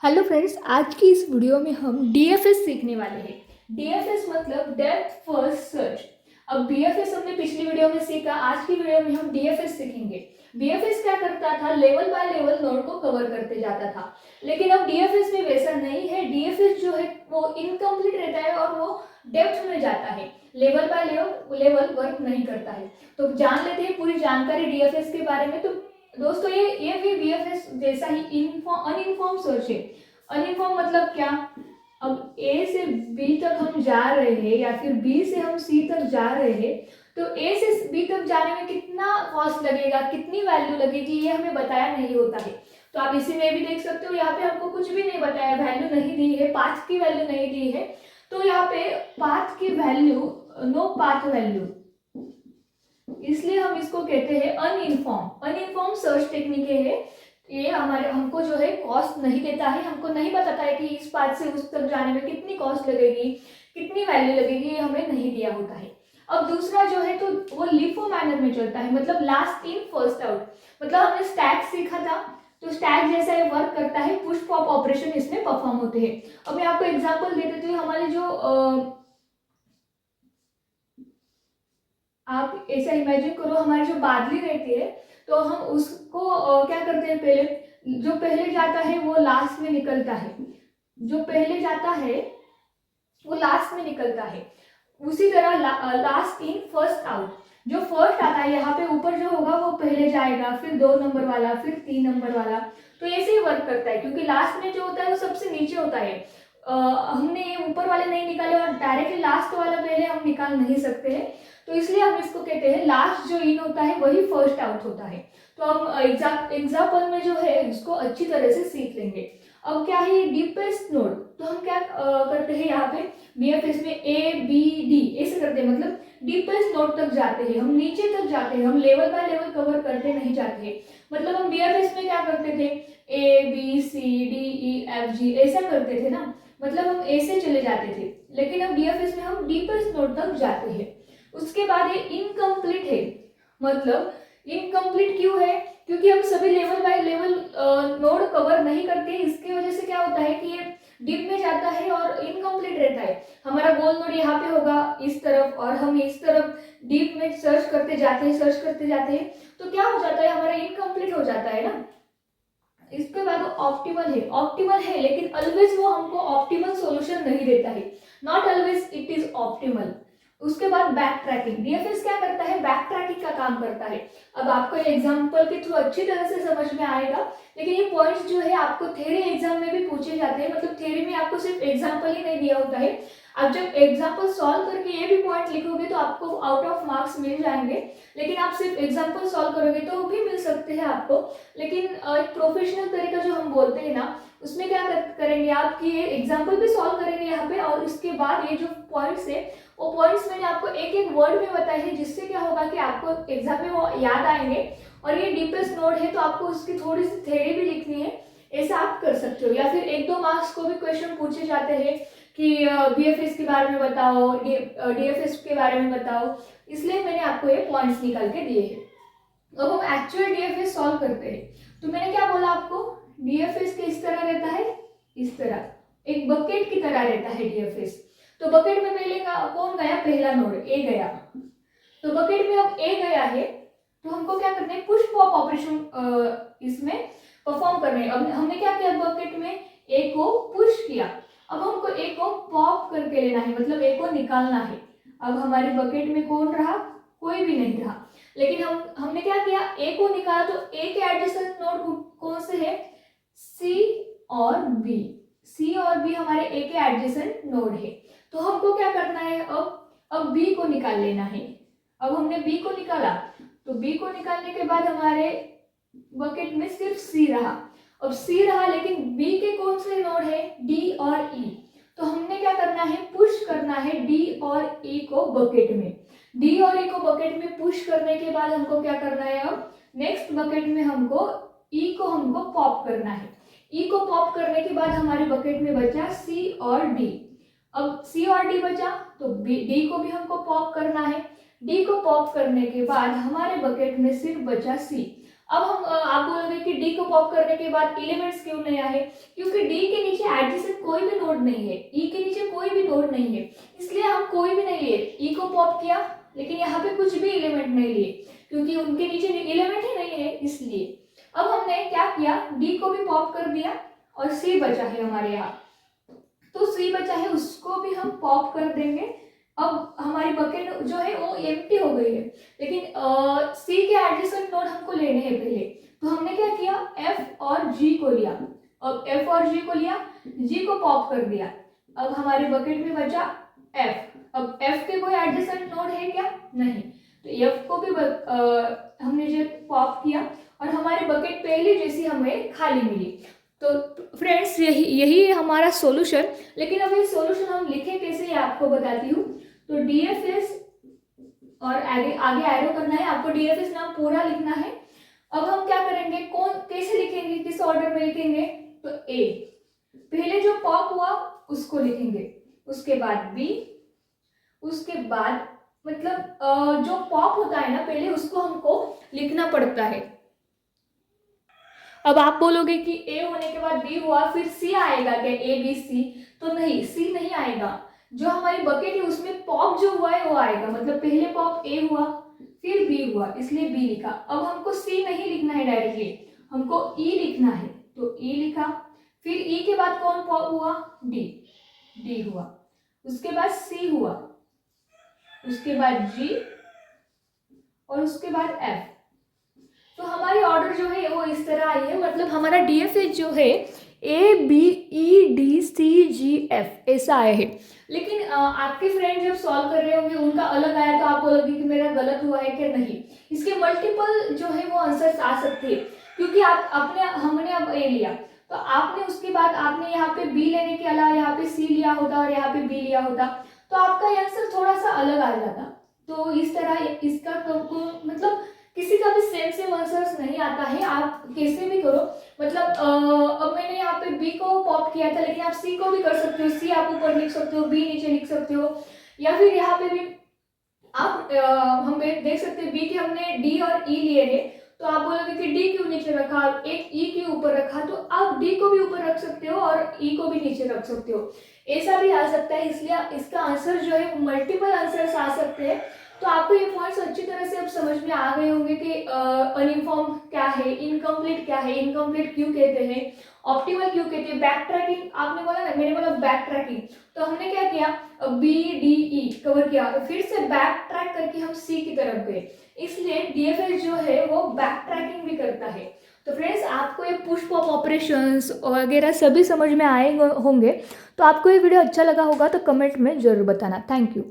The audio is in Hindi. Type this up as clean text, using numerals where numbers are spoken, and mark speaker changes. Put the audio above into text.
Speaker 1: हेलो फ्रेंड्स, आज की इस वीडियो में हम डीएफएस सीखने वाले हैं। डीएफएस मतलब डेप्थ फर्स्ट सर्च। अब बीएफएस हमने पिछली वीडियो में सीखा, आज की वीडियो में हम डीएफएस सीखेंगे। बीएफएस क्या करता था, लेवल बाय लेवल नोड को कवर करते जाता था, लेकिन अब डीएफएस में वैसा नहीं है। डीएफएस जो है वो इनकम्प्लीट रहता है और वो डेप्थ में जाता है, लेवल बाय लेवल वर्क नहीं करता है। तो जान लेते हैं पूरी जानकारी डीएफएस के बारे में। तो दोस्तों ये भी बीएफएस जैसा ही अनइन्फॉर्म सर्च है। अनइन्फॉर्म मतलब क्या, अब ए से बी तक हम जा रहे हैं या फिर बी से हम सी तक जा रहे हैं, तो ए से बी तक जाने में कितना कॉस्ट लगेगा, कितनी वैल्यू लगेगी, ये हमें बताया नहीं होता है। तो आप इसी में भी देख सकते हो, यहाँ पे हमको कुछ भी नहीं बताया, वैल्यू नहीं दी है, पाथ की वैल्यू नहीं दी है। तो यहाँ पे पाथ की वैल्यू, नो पाथ वैल्यू, इसलिए हम इसको कहते हैं अनइन्फॉर्म सर्च टेक्निक है। ये हमको जो है कॉस्ट नहीं देता है, हमको नहीं बताता है कि इस पाथ से उस तक जाने में कितनी कॉस्ट लगेगी, कितनी वैल्यू लगेगी, ये हमें नहीं दिया होता है। अब दूसरा जो है तो वो लिफो मैनर में चलता है, मतलब लास्ट इन फर्स्ट आउट। मतलब हमने स्टैक सीखा था, तो स्टैक जैसा ये वर्क करता है, पुश पॉप ऑपरेशन इसमें परफॉर्म होते हैं। अब मैं आपको एग्जांपल दे देती हूँ। हमारे जो आप ऐसा इमेजिन करो, हमारी जो बादली रहती है, तो हम उसको क्या करते हैं, पहले जो पहले जाता है वो लास्ट में निकलता है, जो पहले जाता है वो लास्ट में निकलता है। उसी तरह लास्ट इन फर्स्ट आउट, जो फर्स्ट आता है यहाँ पे ऊपर जो होगा वो पहले जाएगा, फिर 2 नंबर वाला, फिर 3 नंबर वाला। तो ऐसे ही वर्क करता है, क्योंकि लास्ट में जो होता है वो सबसे नीचे होता है। हमने ये ऊपर वाले नहीं निकाले और डायरेक्टली लास्ट वाला पहले हम निकाल नहीं सकते हैं, तो इसलिए हम इसको कहते हैं लास्ट जो इन होता है वही फर्स्ट आउट होता है। तो हम एग्जाम्पल में जो है इसको अच्छी तरह से सीख लेंगे। अब क्या है डीपेस्ट नोड, तो हम क्या करते हैं यहाँ पे बीएफएस में ए बी डी ऐसे करते हैं, मतलब डीपेस्ट नोड तक जाते हैं, हम नीचे तक जाते हैं, हम लेवल बाय लेवल कवर करते नहीं जाते हैं। मतलब हम बीएफएस में क्या करते थे, A B C D E F G ऐसा करते थे ना, मतलब हम ए से चले जाते थे। लेकिन अब डीएफएस में हम डीपेस्ट नोड तक जाते हैं। उसके बाद ये इनकम्प्लीट है, मतलब इनकम्प्लीट क्यों है, क्योंकि हम सभी level by level node cover नहीं करते। इसकी वजह से क्या होता है कि ये डीप में जाता है और इनकम्प्लीट रहता है। हमारा गोल नोड यहाँ पे होगा इस तरफ, और हम इस तरफ डीप में सर्च करते जाते हैं, तो क्या हो जाता है, हमारा इनकम्प्लीट हो जाता है ना। इसके बाद ऑप्टिमल है, लेकिन ऑलवेज वो हमको ऑप्टिमल सॉल्यूशन नहीं देता है, not always it is optimal. उसके बाद बैक ट्रैकिंग, डीएफएस क्या करता है, बैक ट्रैकिंग का काम करता है। अब आपको एग्जांपल के थ्रू अच्छी तरह से समझ में आएगा, लेकिन ये पॉइंट्स जो है आपको थ्योरी एग्जाम में भी पूछे जाते हैं। मतलब थ्योरी में आपको सिर्फ एग्जांपल ही नहीं दिया होता है, आप जब एग्जांपल सॉल्व करके ये भी पॉइंट लिखोगे तो आपको आउट ऑफ मार्क्स मिल जाएंगे। लेकिन आप सिर्फ एग्जांपल सॉल्व करोगे तो भी मिल सकते हैं आपको। लेकिन एक प्रोफेशनल तरीका जो हम बोलते हैं ना, उसमें क्या करेंगे आप कि ये एग्जांपल भी सॉल्व करेंगे यहाँ पे, और इसके बाद ये जो पॉइंट्स है वो पॉइंट्स मैंने आपको एक एक वर्ड में बताए हैं, जिससे क्या होगा कि आपको एग्जाम में वो याद आएंगे। और ये डीपेस्ट नोड है तो आपको उसकी थोड़ी सी थ्योरी भी लिखनी है, ऐसा आप कर सकते हो। या फिर 1-2 मार्क्स को भी क्वेश्चन पूछे जाते हैं कि बीएफएस के बारे में बताओ, डीएफएस के बारे में बताओ, इसलिए मैंने आपको ये पॉइंट्स निकाल के दिए हैं। अब हम एक्चुअल डीएफएस सॉल्व करते हैं। तो मैंने क्या बोला आपको, डीएफएस किस तरह रहता है, इस तरह एक बकेट की तरह रहता है डीएफएस। तो बकेट में पहले कौन गया, पहला नोड ए गया। तो बकेट में अब ए गया है, तो हमको क्या करना है, पुश पॉप ऑपरेशन इसमें परफॉर्म करना है। अब हमने क्या किया, बकेट में ए को पुश किया, अब हमको ए को पॉप करके लेना है, मतलब ए को निकालना है। अब हमारे बकेट में कौन रहा, कोई भी नहीं रहा। लेकिन हमने क्या किया, ए को निकाला, तो ए के एडजेसेंट नोड कौन से है, सी और बी। सी और बी हमारे ए के एडजेसेंट नोड है। तो हमको क्या करना है, अब बी को निकाल लेना है। अब हमने बी को निकाला, तो बी को निकालने के बाद हमारे बकेट में सिर्फ सी रहा। अब सी रहा, लेकिन बी के कौन से नोड है, डी और ई। तो हमने क्या करना है, पुश करना है डी और ई को बकेट में। डी और ई को बकेट में पुश करने के बाद हमको क्या करना है, अब नेक्स्ट बकेट में हमको ई को पॉप करना है। ई को पॉप करने के बाद हमारे बकेट में बचा सी और डी। अब सी और डी बचा, तो डी को भी हमको पॉप करना है। डी को पॉप करने के बाद हमारे बकेट में सिर्फ बचा सी। अब हम आप बोलोगे कि डी को पॉप करने के बाद एलिमेंट्स क्यों नहीं आए, क्योंकि डी के नीचे एडजेसेंट कोई भी नोड नहीं है, ई के नीचे कोई भी नोड नहीं है, इसलिए हम कोई भी नहीं लिए। ई को पॉप किया लेकिन यहाँ पे कुछ भी एलिमेंट नहीं लिए क्योंकि उनके नीचे एलिमेंट ही नहीं है, इसलिए। अब हमने क्या किया, डी को भी पॉप कर दिया और सी बचा है हमारे यहाँ, तो सी बचा है उसको भी हम पॉप कर देंगे। अब हमारी बकेट जो है वो एम्प्टी हो गई है, लेकिन सी के एडजेसेंट नोड हमको लेने हैं पहले, तो हमने क्या किया, एफ और जी को लिया। अब एफ और जी को लिया, जी को पॉप कर दिया, अब हमारी बकेट में बचा एफ। अब एफ के कोई एडजेसेंट नोड है क्या, नहीं, तो एफ को भी हमने जो पॉप किया और हमारी बकेट पहले जैसी हमें खाली मिली। तो फ्रेंड्स यही हमारा सॉल्यूशन। लेकिन अब ये सॉल्यूशन हम लिखे कैसे ये आपको बताती हूँ। तो डीएफएस और आगे एरो करना है आपको, डीएफएस नाम पूरा लिखना है। अब हम क्या करेंगे, कैसे लिखेंगे, किस ऑर्डर में लिखेंगे, तो ए पहले जो पॉप हुआ उसको लिखेंगे, उसके बाद बी, उसके बाद मतलब जो पॉप होता है ना पहले उसको हमको लिखना पड़ता है। अब आप बोलोगे कि ए होने के बाद बी हुआ फिर सी आएगा क्या, ए बी सी, तो नहीं, सी नहीं आएगा। जो हमारी बकेट है उसमें पॉप जो हुआ है वो आएगा, मतलब पहले पॉप ए हुआ फिर बी हुआ, इसलिए बी लिखा। अब हमको सी नहीं लिखना है डायरेक्टली, हमको ई लिखना है, तो ई लिखा। फिर ई के बाद कौन पॉप हुआ, डी, डी हुआ, उसके बाद सी हुआ, उसके बाद जी और उसके बाद एफ। तो हमारी ऑर्डर जो है वो इस तरह आई है, मतलब हमारा डीएफएस जो है A B E D C G F ऐसा आया है। लेकिन आपके फ्रेंड जब सॉल्व कर रहे होंगे उनका अलग आया तो आप बोलोगे कि मेरा गलत हुआ है क्या, नहीं, इसके मल्टीपल जो है वो आंसर्स आ सकते हैं, क्योंकि हमने अब ए लिया तो आपने उसके बाद आपने यहाँ पे बी लेने के अलावा यहाँ पे सी लिया होता और यहाँ पे बी लिया होता तो आपका आंसर थोड़ा सा अलग आ जाता। तो इस तरह इसका मतलब किसी का भी सेम आंसर्स नहीं आता है, आप कैसे भी करो। मतलब अब मैंने यहाँ पे बी को पॉप किया था, लेकिन आप सी को भी कर सकते हो, सी आप ऊपर लिख सकते हो, बी नीचे लिख सकते हो, या फिर यहाँ पे भी आप हम देख सकते हैं बी के हमने डी और ई लिए हैं, तो आप बोलोगे कि डी क्यों नीचे रखा, एक ई क्यों ऊपर रखा, तो आप डी को भी ऊपर रख सकते हो और ई को भी नीचे रख सकते हो, ऐसा भी आ सकता है। इसलिए इसका आंसर जो है मल्टीपल आंसर्स आ सकते हैं। तो आपको ये पॉइंट्स अच्छी तरह से अब समझ में आ गए होंगे कि अनइन्फॉर्म क्या है, इनकम्प्लीट क्या है, इनकम्प्लीट क्यों कहते हैं, ऑप्टिमल क्यों कहते हैं, बैक ट्रैकिंग आपने बोला ना, मैंने बोला बैक ट्रैकिंग, तो हमने क्या किया, बी डी ई कवर किया, फिर से बैक ट्रैक करके हम सी की तरफ गए, इसलिए डीएफएस जो है वो बैक ट्रैकिंग भी करता है। तो फ्रेंड्स आपको ये पुश पॉप ऑपरेशंस वगैरह सभी समझ में आए होंगे। तो आपको ये वीडियो अच्छा लगा होगा तो कमेंट में ज़रूर बताना। Thank you.